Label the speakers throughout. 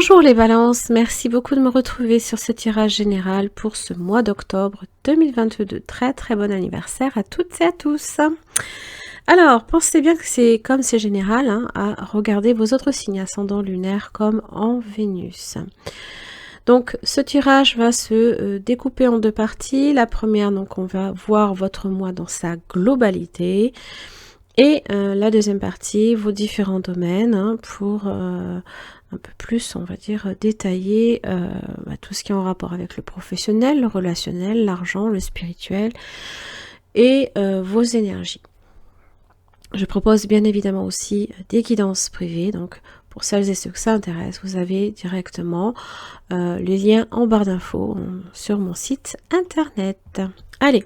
Speaker 1: Bonjour les balances, merci beaucoup de me retrouver sur ce tirage général pour ce mois d'octobre 2022. Très très bon anniversaire à toutes et à tous. Alors, pensez bien que c'est général à regarder vos autres signes ascendants lunaires comme en Vénus. Donc ce tirage va se découper en deux parties. La première, donc on va voir votre mois dans sa globalité. Et la deuxième partie, vos différents domaines pour un peu plus, on va dire, détailler tout ce qui est en rapport avec le professionnel, le relationnel, l'argent, le spirituel et vos énergies. Je propose bien évidemment aussi des guidances privées, donc pour celles et ceux que ça intéresse, vous avez directement le lien en barre d'infos sur mon site internet. Allez,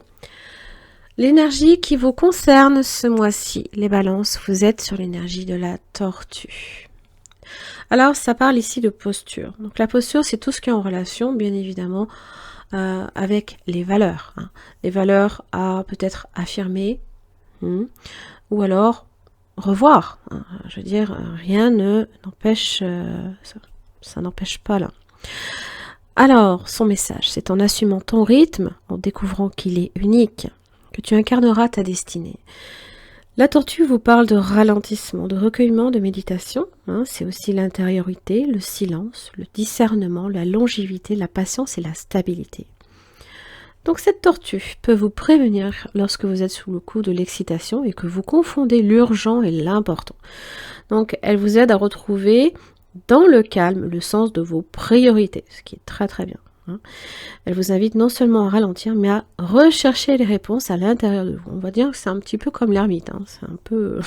Speaker 1: l'énergie qui vous concerne ce mois-ci, les balances, vous êtes sur l'énergie de la tortue. Alors, ça parle ici de posture. Donc la posture, c'est tout ce qui est en relation, bien évidemment, avec les valeurs. Les valeurs à peut-être affirmer, ou alors revoir. Je veux dire, rien n'empêche, ça n'empêche pas là. Alors, son message, c'est en assumant ton rythme, en découvrant qu'il est unique, que tu incarneras ta destinée. La tortue vous parle de ralentissement, de recueillement, de méditation. C'est aussi l'intériorité, le silence, le discernement, la longévité, la patience et la stabilité. Donc cette tortue peut vous prévenir lorsque vous êtes sous le coup de l'excitation et que vous confondez l'urgent et l'important. Donc elle vous aide à retrouver dans le calme le sens de vos priorités, ce qui est très très bien. Elle vous invite non seulement à ralentir, mais à rechercher les réponses à l'intérieur de vous. On va dire que c'est un petit peu comme l'ermite, c'est un peu...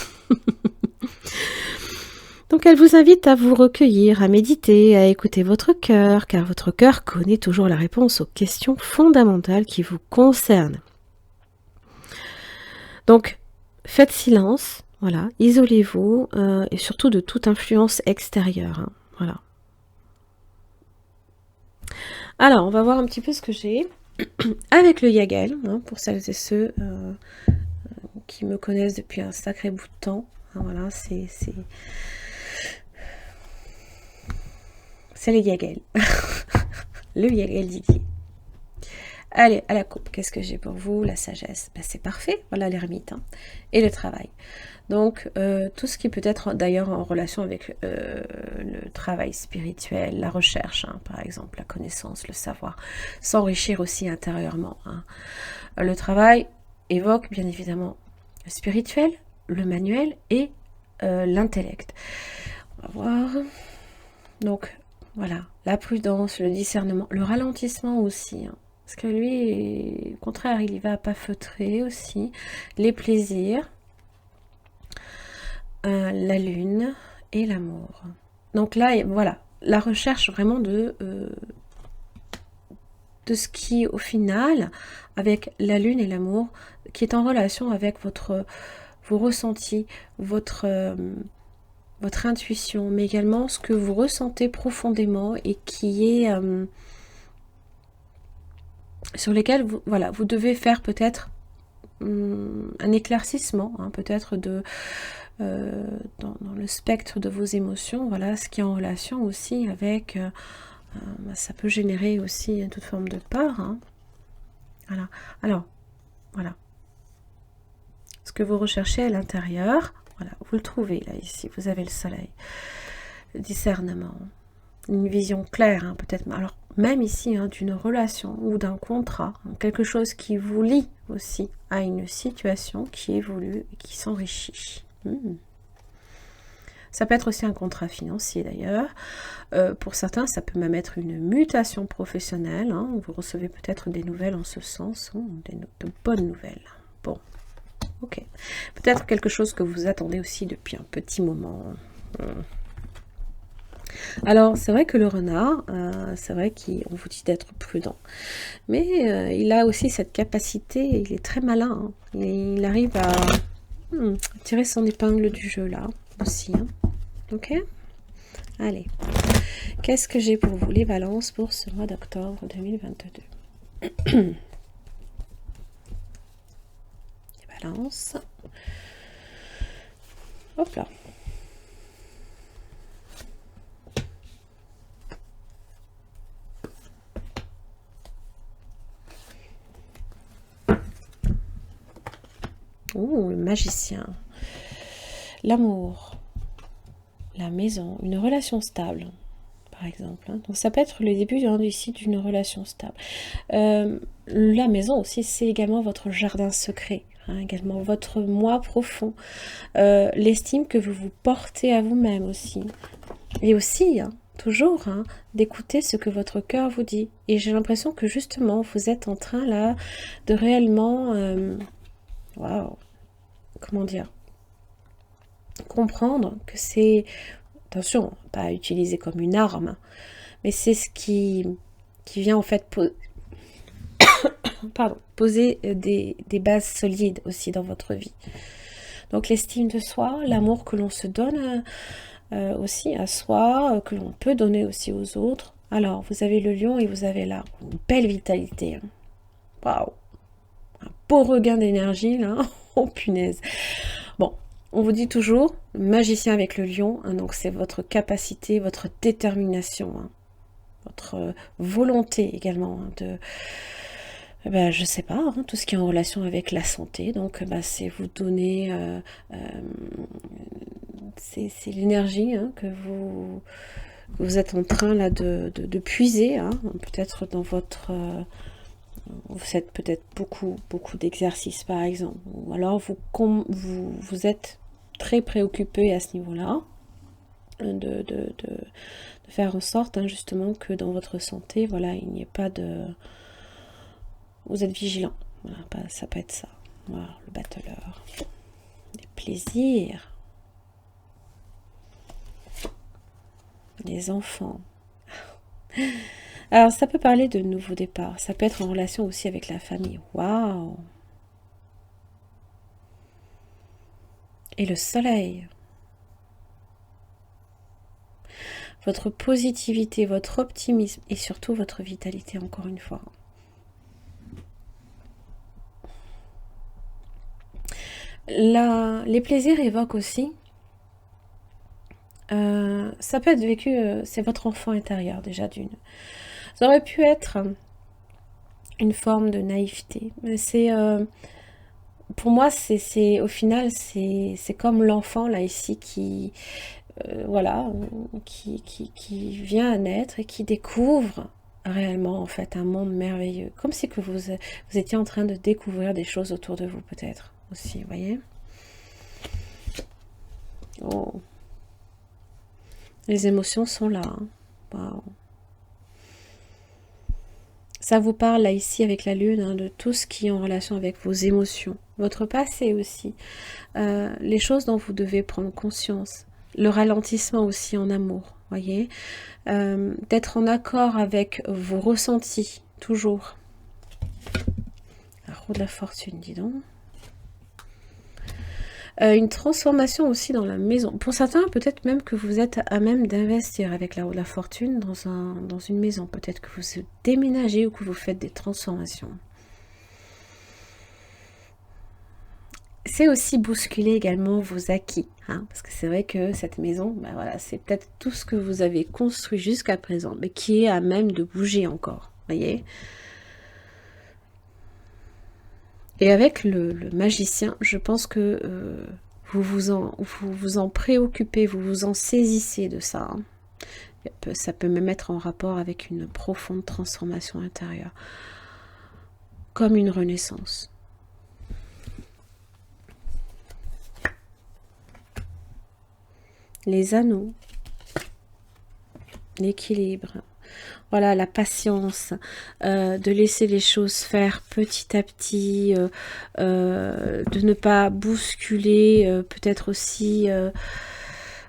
Speaker 1: Donc elle vous invite à vous recueillir, à méditer, à écouter votre cœur, car votre cœur connaît toujours la réponse aux questions fondamentales qui vous concernent. Donc faites silence, voilà, isolez-vous, et surtout de toute influence extérieure. Voilà. Alors, on va voir un petit peu ce que j'ai avec le Yagel, pour celles et ceux qui me connaissent depuis un sacré bout de temps. Voilà, c'est le Yagel. Le Yagel Didier. Allez, à la coupe, qu'est-ce que j'ai pour vous? La sagesse. C'est parfait, voilà l'ermite. Et le travail. Donc, tout ce qui peut être d'ailleurs en relation avec le travail spirituel, la recherche, par exemple, la connaissance, le savoir, s'enrichir aussi intérieurement. Le travail évoque bien évidemment le spirituel, le manuel et l'intellect. On va voir. Donc, voilà, la prudence, le discernement, le ralentissement aussi. Parce que lui, au contraire, il y va pas feutrer aussi. Les plaisirs. La lune et l'amour. Donc là, voilà, la recherche vraiment de ce qui, au final, avec la lune et l'amour, qui est en relation avec vos ressentis, votre intuition, mais également ce que vous ressentez profondément et qui est sur lesquels vous devez faire peut-être un éclaircissement, peut-être dans le spectre de vos émotions, voilà, ce qui est en relation aussi avec, ça peut générer aussi toute forme de peur. Voilà. Alors, voilà. Ce que vous recherchez à l'intérieur, voilà, vous le trouvez là, ici, vous avez le soleil, le discernement, une vision claire, peut-être, alors même ici, d'une relation ou d'un contrat, quelque chose qui vous lie aussi à une situation qui évolue et qui s'enrichit. Ça peut être aussi un contrat financier d'ailleurs. Pour certains, ça peut même être une mutation professionnelle. Vous recevez peut-être des nouvelles en ce sens, de bonnes nouvelles. Bon, ok. Peut-être quelque chose que vous attendez aussi depuis un petit moment. Alors, c'est vrai que le renard, c'est vrai qu'on vous dit d'être prudent. Mais il a aussi cette capacité, il est très malin. Il arrive à tirer son épingle du jeu là, aussi. Ok? Allez. Qu'est-ce que j'ai pour vous, les balances, pour ce mois d'octobre 2022? Les balances. Hop là. magicien. L'amour, la maison, une relation stable, par exemple. Donc ça peut être le début ici d'une relation stable. La maison aussi, c'est également votre jardin secret, également votre moi profond, l'estime que vous vous portez à vous-même aussi. Et aussi, toujours, d'écouter ce que votre cœur vous dit. Et j'ai l'impression que justement, vous êtes en train là de réellement, waouh, comment dire, comprendre que c'est, attention, pas utilisé comme une arme, mais c'est ce qui vient en fait poser des bases solides aussi dans votre vie. Donc l'estime de soi, l'amour que l'on se donne aussi à soi, que l'on peut donner aussi aux autres. Alors, vous avez le lion et vous avez là une belle vitalité. Waouh, un beau regain d'énergie là. Oh punaise. Bon, on vous dit toujours, magicien avec le lion, donc c'est votre capacité, votre détermination, votre volonté également de... je sais pas, tout ce qui est en relation avec la santé, donc c'est vous donner, c'est l'énergie que vous êtes en train là de puiser, peut-être dans votre, vous faites peut-être beaucoup d'exercices par exemple, ou alors vous êtes très préoccupé à ce niveau-là, de faire en sorte justement que dans votre santé, voilà, il n'y ait pas de... Vous êtes vigilant, voilà, ça peut être ça. Voilà, le battleur. Les plaisirs. Les enfants. Alors, ça peut parler de nouveaux départs. Ça peut être en relation aussi avec la famille. Waouh! Et le soleil. Votre positivité, votre optimisme et surtout votre vitalité, encore une fois. Les plaisirs évoquent aussi, ça peut être vécu, c'est votre enfant intérieur déjà d'une. Ça aurait pu être une forme de naïveté, mais c'est, pour moi, c'est au final, c'est comme l'enfant là ici qui, voilà, qui vient à naître et qui découvre réellement en fait un monde merveilleux, comme si que vous étiez en train de découvrir des choses autour de vous peut-être aussi, vous voyez. Oh. Les émotions sont là. Wow. Ça vous parle là ici avec la lune de tout ce qui est en relation avec vos émotions, votre passé aussi, les choses dont vous devez prendre conscience, le ralentissement aussi en amour, voyez, d'être en accord avec vos ressentis, toujours. La roue de la fortune, dis donc. Une transformation aussi dans la maison. Pour certains, peut-être même que vous êtes à même d'investir avec la roue de la fortune dans une maison. Peut-être que vous déménagez ou que vous faites des transformations. C'est aussi bousculer également vos acquis. Parce que c'est vrai que cette maison, voilà, c'est peut-être tout ce que vous avez construit jusqu'à présent, mais qui est à même de bouger encore. Voyez ? Et avec le magicien, je pense que vous vous en préoccupez, vous vous en saisissez de ça. Ça peut même être en rapport avec une profonde transformation intérieure. Comme une renaissance. Les anneaux. L'équilibre. Voilà, la patience, de laisser les choses faire petit à petit, de ne pas bousculer, peut-être aussi,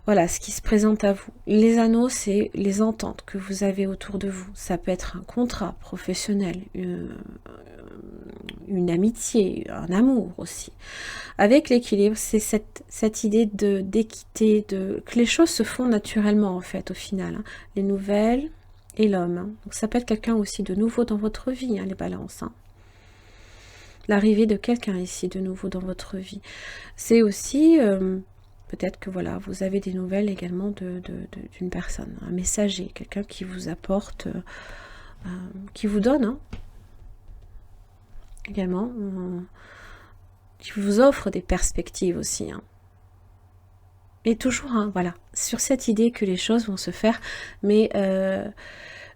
Speaker 1: voilà, ce qui se présente à vous. Les anneaux, c'est les ententes que vous avez autour de vous. Ça peut être un contrat professionnel, une amitié, un amour aussi. Avec l'équilibre, c'est cette idée d'équité, que les choses se font naturellement en fait au final. Les nouvelles et l'homme. Donc ça peut être quelqu'un aussi de nouveau dans votre vie, les balances. L'arrivée de quelqu'un ici de nouveau dans votre vie. C'est aussi, peut-être que voilà, vous avez des nouvelles également d'une personne, un messager, quelqu'un qui vous apporte, qui vous donne également qui vous offre des perspectives aussi. Hein. Et toujours, hein, voilà, sur cette idée que les choses vont se faire, mais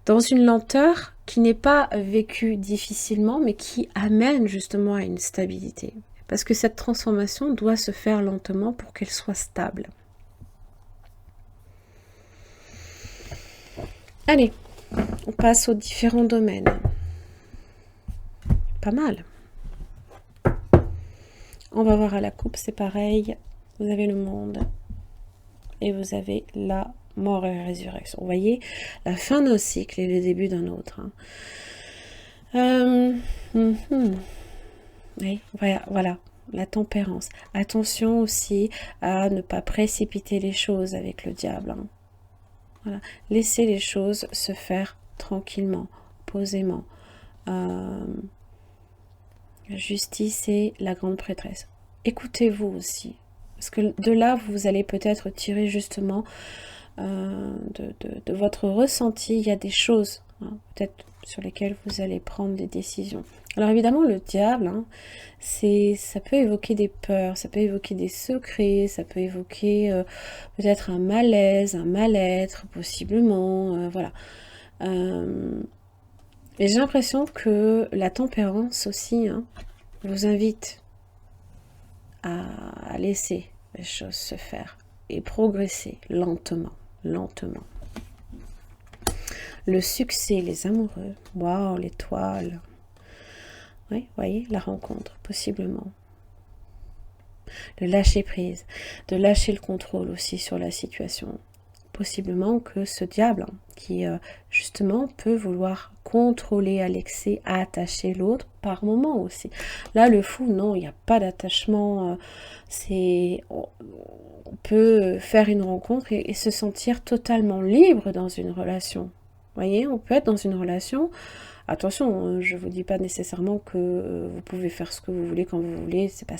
Speaker 1: dans une lenteur qui n'est pas vécue difficilement, mais qui amène justement à une stabilité. Parce que cette transformation doit se faire lentement pour qu'elle soit stable. Allez, on passe aux différents domaines. Pas mal. On va voir à la coupe, c'est pareil. Vous avez le monde et vous avez la mort et la résurrection. Vous voyez, la fin d'un cycle et le début d'un autre. Hein. Oui, voilà, la tempérance. Attention aussi à ne pas précipiter les choses avec le diable. Hein. Voilà. Laissez les choses se faire tranquillement, posément. La justice et la grande prêtresse. Écoutez-vous aussi. Parce que de là, vous allez peut-être tirer justement de votre ressenti. Il y a des choses, hein, peut-être sur lesquelles vous allez prendre des décisions. Alors évidemment, le diable, hein, ça peut évoquer des peurs, ça peut évoquer des secrets, ça peut évoquer peut-être un malaise, un mal-être, possiblement, voilà. Et j'ai l'impression que la tempérance aussi, hein, vous invite à laisser les choses se faire et progresser lentement, lentement. Le succès, les amoureux, waouh, l'étoile. Oui, voyez, la rencontre, possiblement. Le lâcher prise, de lâcher le contrôle aussi sur la situation. Possiblement que ce diable, hein, qui justement peut vouloir contrôler à l'excès, attacher l'autre par moment aussi. Là, le fou, non, il n'y a pas d'attachement. On peut faire une rencontre et se sentir totalement libre dans une relation. Vous voyez, on peut être dans une relation. Attention, je ne vous dis pas nécessairement que vous pouvez faire ce que vous voulez quand vous voulez. C'est pas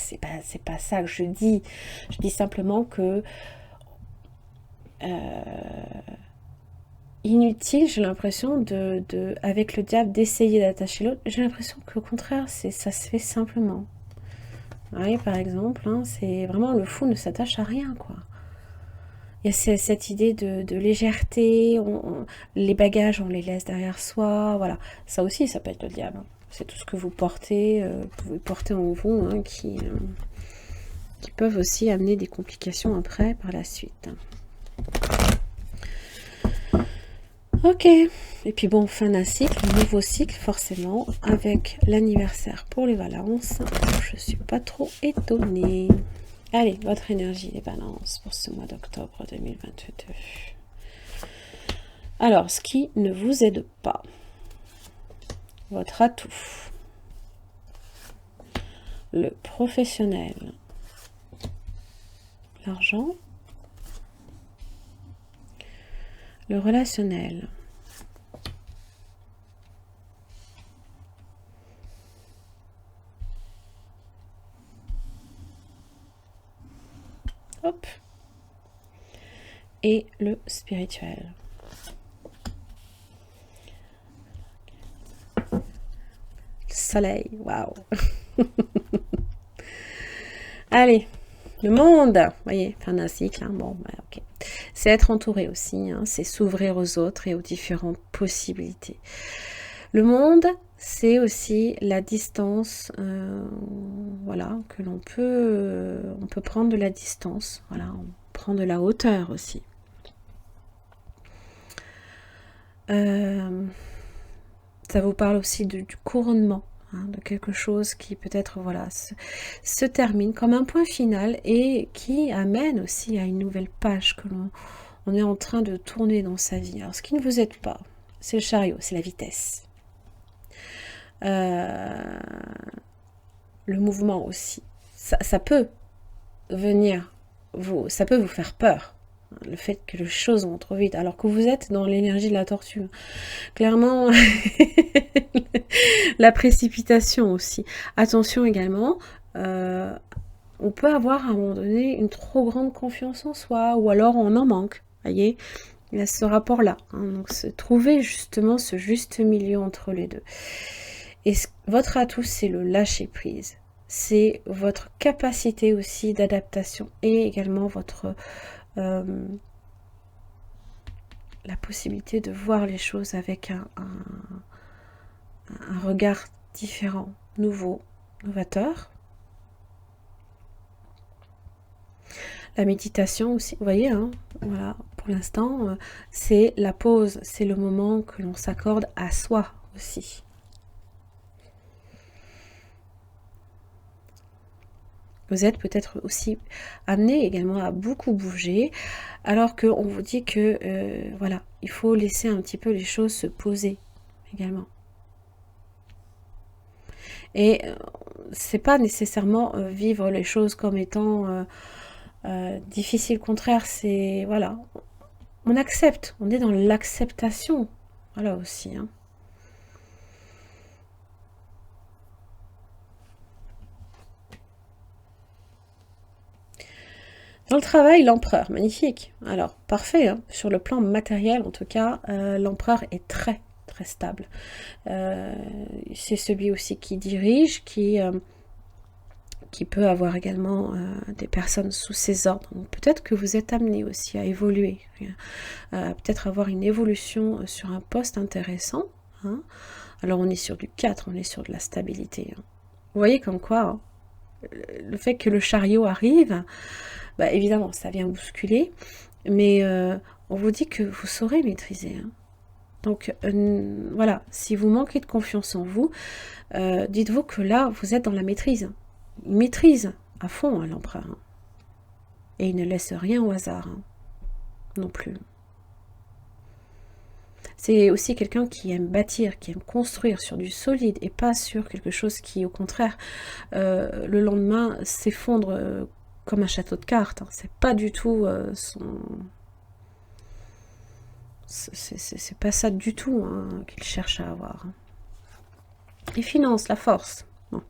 Speaker 1: ça que je dis. Je dis simplement que inutile, j'ai l'impression avec le diable d'essayer d'attacher l'autre. J'ai l'impression qu'au contraire, ça se fait simplement. Oui, par exemple, hein, c'est vraiment le fou ne s'attache à rien, quoi. Il y a cette idée de légèreté, les bagages, on les laisse derrière soi, voilà. Ça aussi, ça peut être le diable. Hein. C'est tout ce que vous portez, vous portez en vous, hein, qui peuvent aussi amener des complications après, par la suite. Ok, et puis bon, fin d'un cycle, nouveau cycle forcément, avec l'anniversaire pour les balances. Je ne suis pas trop étonnée. Allez, votre énergie, les balances, pour ce mois d'octobre 2022. Alors, ce qui ne vous aide pas, votre atout, le professionnel, l'argent, le relationnel, hop, et le spirituel. Le soleil, waouh. Allez, le monde, vous voyez, fin d'un cycle, hein, bon, bah, ok. C'est être entouré aussi, hein, c'est s'ouvrir aux autres et aux différentes possibilités. Le monde, c'est aussi la distance, voilà, que l'on peut, on peut prendre de la distance, voilà, on prend de la hauteur aussi. Ça vous parle aussi du couronnement, hein, de quelque chose qui peut-être voilà, se termine comme un point final et qui amène aussi à une nouvelle page que on est en train de tourner dans sa vie. Alors ce qui ne vous aide pas, c'est le chariot, c'est la vitesse. Le mouvement aussi. Ça peut venir, ça peut vous faire peur. Le fait que les choses vont trop vite, alors que vous êtes dans l'énergie de la tortue. Clairement, la précipitation aussi. Attention également, on peut avoir à un moment donné une trop grande confiance en soi, ou alors on en manque. Voyez, il y a ce rapport-là. Hein, donc, trouver justement ce juste milieu entre les deux. Et votre atout, c'est le lâcher prise. c'est votre capacité aussi d'adaptation et également votre la possibilité de voir les choses avec un regard différent, nouveau, novateur. La méditation aussi, vous voyez, hein, voilà, pour l'instant, c'est la pause, c'est le moment que l'on s'accorde à soi aussi. Vous êtes peut-être aussi amené également à beaucoup bouger, alors qu'on vous dit que, voilà, il faut laisser un petit peu les choses se poser également. Et c'est pas nécessairement vivre les choses comme étant difficiles, au contraire, c'est, voilà, on accepte, on est dans l'acceptation, voilà aussi, hein. Dans le travail, l'empereur, magnifique. Alors, parfait, hein. Sur le plan matériel, en tout cas, l'empereur est très, très stable. C'est celui aussi qui dirige, qui peut avoir également des personnes sous ses ordres. Donc, peut-être que vous êtes amené aussi à évoluer, peut-être avoir une évolution sur un poste intéressant, hein. Alors, on est sur du 4, on est sur de la stabilité, hein. Vous voyez comme quoi, hein, le fait que le chariot arrive, bah, évidemment, ça vient bousculer, mais on vous dit que vous saurez maîtriser, hein. Donc, voilà, si vous manquez de confiance en vous, dites-vous que là, vous êtes dans la maîtrise. Il maîtrise à fond, hein, l'empereur. Hein. Et il ne laisse rien au hasard, hein, non plus. C'est aussi quelqu'un qui aime bâtir, qui aime construire sur du solide et pas sur quelque chose qui, au contraire, le lendemain s'effondre comme un château de cartes. Hein. C'est pas du tout son... C'est pas ça du tout, hein, qu'il cherche à avoir. Hein. Les finances, la force. Bon.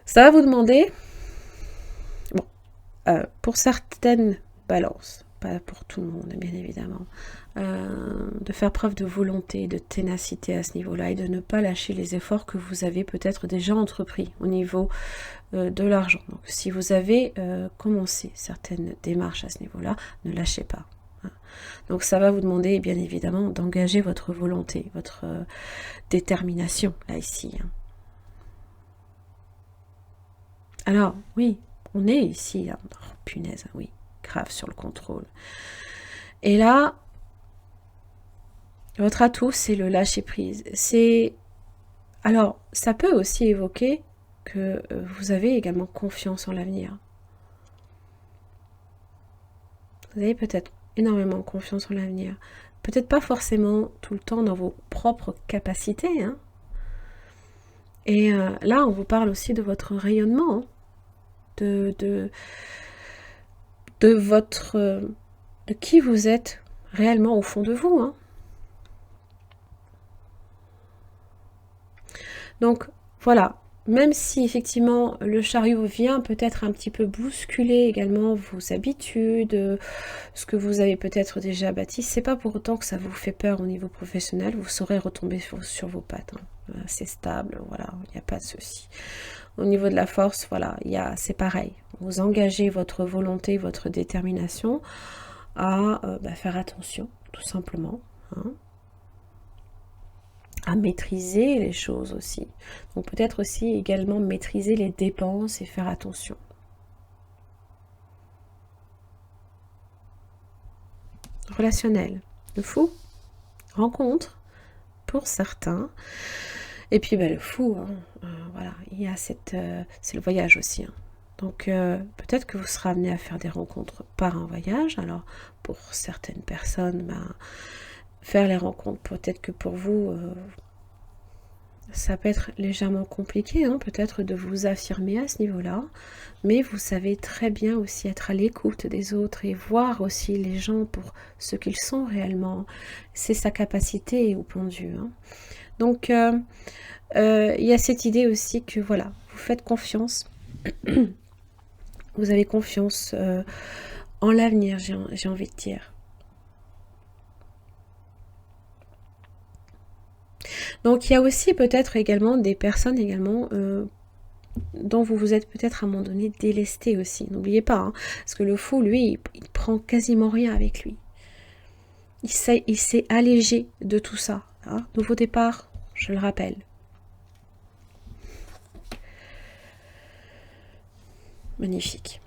Speaker 1: Ça va vous demander, bon, pour certaines balances, pas pour tout le monde, bien évidemment, de faire preuve de volonté, de ténacité à ce niveau-là et de ne pas lâcher les efforts que vous avez peut-être déjà entrepris au niveau de l'argent. Donc, si vous avez commencé certaines démarches à ce niveau-là, ne lâchez pas. Hein. Donc, ça va vous demander, bien évidemment, d'engager votre volonté, votre détermination, là, ici. Hein. Alors, oui, on est ici, hein. Oh, punaise, oui, grave sur le contrôle. Et là, votre atout, c'est le lâcher-prise. C'est... Alors, ça peut aussi évoquer que vous avez également confiance en l'avenir. Vous avez peut-être énormément confiance en l'avenir. Peut-être pas forcément tout le temps dans vos propres capacités. Hein. Et là, on vous parle aussi de votre rayonnement, hein. de votre... de qui vous êtes réellement au fond de vous. Hein. Donc, voilà. Même si effectivement le chariot vient peut-être un petit peu bousculer également vos habitudes, ce que vous avez peut-être déjà bâti, c'est pas pour autant que ça vous fait peur au niveau professionnel, vous saurez retomber sur vos pattes. Hein. C'est stable, voilà, il n'y a pas de souci. Au niveau de la force, voilà, c'est pareil. Vous engagez votre volonté, votre détermination à faire attention, tout simplement. Hein. À maîtriser les choses aussi. Donc peut-être aussi également maîtriser les dépenses et faire attention. Relationnel, le fou, rencontre pour certains. Et puis le fou, hein, voilà, il y a c'est le voyage aussi. Hein. Donc peut-être que vous serez amené à faire des rencontres par un voyage. Alors pour certaines personnes, faire les rencontres, peut-être que pour vous, ça peut être légèrement compliqué, hein, peut-être de vous affirmer à ce niveau-là, mais vous savez très bien aussi être à l'écoute des autres et voir aussi les gens pour ce qu'ils sont réellement. C'est sa capacité au pendu. Hein. Donc, il y a cette idée aussi que, voilà, vous faites confiance, vous avez confiance en l'avenir, j'ai envie de dire. Donc il y a aussi peut-être également des personnes également dont vous vous êtes peut-être à un moment donné délesté aussi. N'oubliez pas, hein, parce que le fou, lui, il prend quasiment rien avec lui. Il s'est allégé de tout ça. Hein. Nouveau départ, je le rappelle. Magnifique.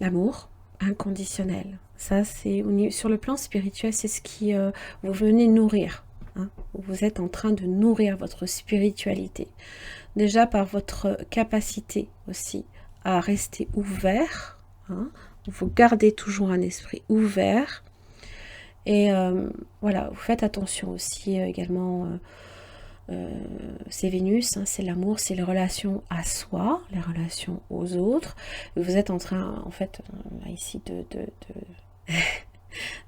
Speaker 1: L'amour inconditionnel. Ça, c'est sur le plan spirituel, c'est ce qui vous venez nourrir. Hein. Vous êtes en train de nourrir votre spiritualité. Déjà par votre capacité aussi à rester ouvert. Hein. Vous gardez toujours un esprit ouvert. Et voilà, vous faites attention aussi également, c'est Vénus, hein, c'est l'amour, c'est les relations à soi, les relations aux autres. Vous êtes en train, en fait, ici,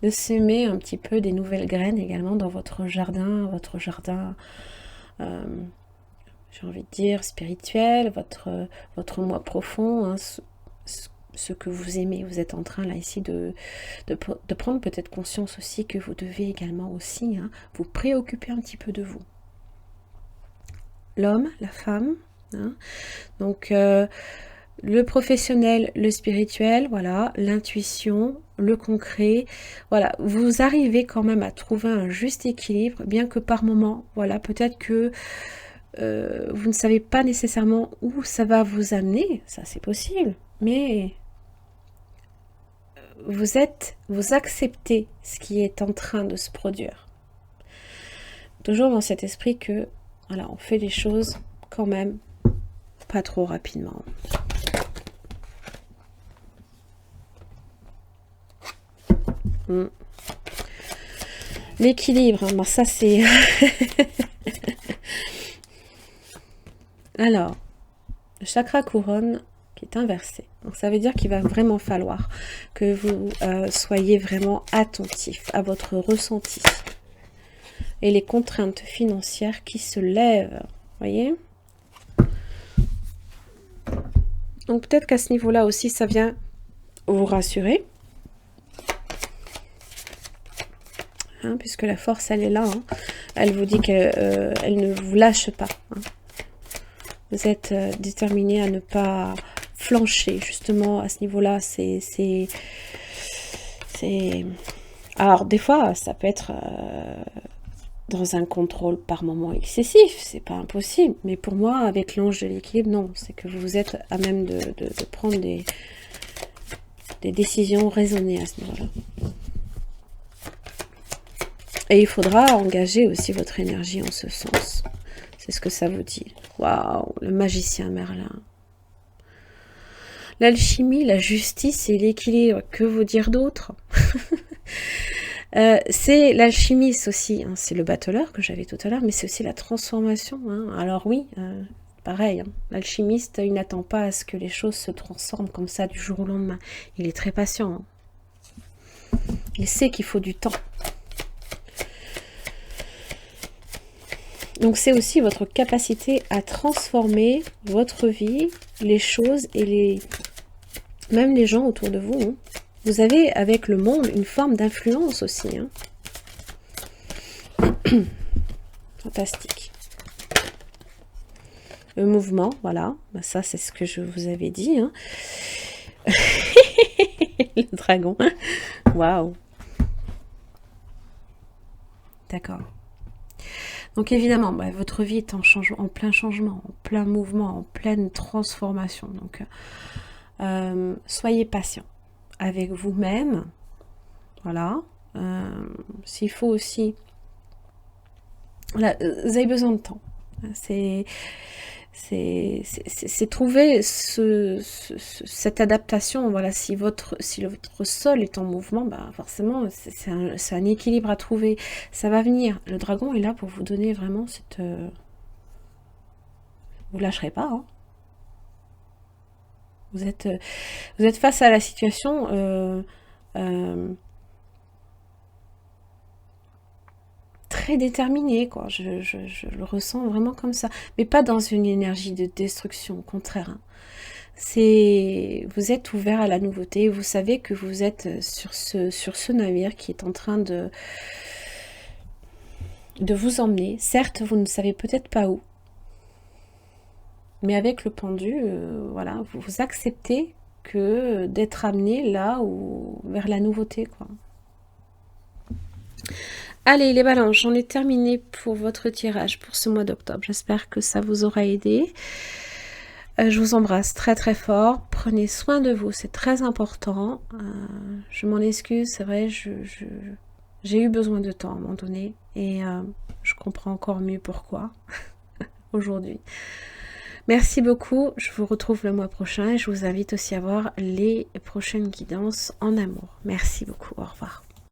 Speaker 1: de semer un petit peu des nouvelles graines également dans votre jardin, j'ai envie de dire, spirituel, votre moi profond, hein, ce que vous aimez. Vous êtes en train là ici de prendre peut-être conscience aussi que vous devez également aussi hein, vous préoccuper un petit peu de vous. L'homme, la femme, hein, donc le professionnel, le spirituel, voilà, l'intuition, le concret, voilà, vous arrivez quand même à trouver un juste équilibre, bien que par moment, voilà, peut-être que vous ne savez pas nécessairement où ça va vous amener, ça c'est possible, mais vous acceptez ce qui est en train de se produire. Toujours dans cet esprit que, voilà, on fait les choses quand même pas trop rapidement. L'équilibre, hein, bon, ça c'est... Alors, le chakra couronne qui est inversé. Donc ça veut dire qu'il va vraiment falloir que vous soyez vraiment attentif à votre ressenti. Et les contraintes financières qui se lèvent, voyez. Donc peut-être qu'à ce niveau-là aussi, ça vient vous rassurer. Hein, puisque la force, elle est là. Hein. Elle vous dit qu'elle elle ne vous lâche pas. Hein. Vous êtes déterminé à ne pas flancher, justement, à ce niveau-là. Alors, des fois, ça peut être dans un contrôle par moment excessif. C'est pas impossible. Mais pour moi, avec l'ange de l'équilibre, non. C'est que vous êtes à même de prendre des décisions raisonnées à ce niveau-là. Et il faudra engager aussi votre énergie en ce sens. C'est ce que ça vous dit. Waouh, le magicien Merlin. L'alchimie, la justice et l'équilibre. Que vous dire d'autre? C'est l'alchimiste aussi. Hein, c'est le battleur que j'avais tout à l'heure, mais c'est aussi la transformation. Hein. Alors oui, pareil. Hein, l'alchimiste, il n'attend pas à ce que les choses se transforment comme ça du jour au lendemain. Il est très patient. Hein. Il sait qu'il faut du temps. Donc c'est aussi votre capacité à transformer votre vie, les choses et même les gens autour de vous. Hein. Vous avez avec le monde une forme d'influence aussi. Hein. Fantastique. Le mouvement, voilà. Ben, ça c'est ce que je vous avais dit. Hein. Le dragon. Waouh. D'accord. Donc évidemment, bah, votre vie est en plein changement, en plein mouvement, en pleine transformation. Donc soyez patient avec vous-même. Voilà. S'il faut aussi... Voilà, vous avez besoin de temps. C'est trouver cette adaptation. Voilà, si votre sol est en mouvement, bah forcément c'est un équilibre à trouver. Ça va venir. Le dragon est là pour vous donner vraiment cette... Vous lâcherez pas. Hein. Vous êtes face à la situation très déterminé, quoi. Je le ressens vraiment comme ça, mais pas dans une énergie de destruction, au contraire. Hein. Vous êtes ouvert à la nouveauté, vous savez que vous êtes sur ce navire qui est en train de vous emmener. Certes, vous ne savez peut-être pas où, Mais avec le pendu, voilà, vous acceptez que d'être amené là ou vers la nouveauté, quoi. Allez, les balances, j'en ai terminé pour votre tirage pour ce mois d'octobre. J'espère que ça vous aura aidé. Je vous embrasse très très fort. Prenez soin de vous, c'est très important. Je m'en excuse, c'est vrai, j'ai eu besoin de temps à un moment donné. Et je comprends encore mieux pourquoi aujourd'hui. Merci beaucoup, je vous retrouve le mois prochain et je vous invite aussi à voir les prochaines guidances en amour. Merci beaucoup, au revoir.